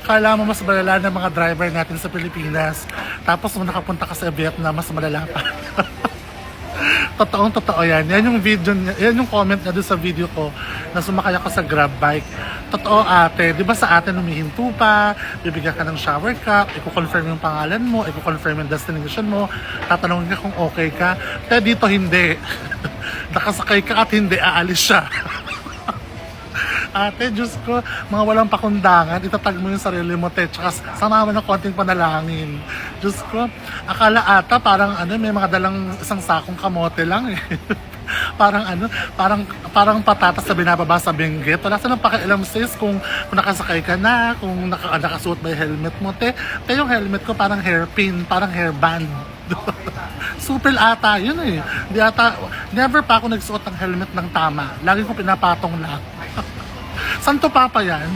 Kala mo mas malala ng mga driver natin sa Pilipinas. Tapos nung nakapunta ka sa Vietnam, mas malala pa. Totoo yan. Yan yung video niya, yan yung comment niya doon sa video ko na sumakay ako sa grab bike. Totoo ate, di ba sa atin humihinto pa, bibigyan ka ng shower cup, i-confirm yung pangalan mo, i-confirm yung destination mo, tatanungin ka kung okay ka. Pero dito hindi. Nakasakay ka at hindi aalis siya. Ate, Diyos ko, mga walang pakundangan, itatag mo yung sarili mo, te, tsaka sama mo ng konting panalangin. Diyos ko, akala ata parang may mga dalang isang sakong kamote lang eh. parang patatas na binababa sa benggit. Wala sa nang pakialam sis kung nakasakay ka na, kung nakasuot ba yung helmet mo, te. Te, yung helmet ko parang hairpin, parang hairband. Supil ata, yun eh. Never pa ako nagsuot ng helmet ng tama. Lagi ko pinapatong lang. Saan to papa yan?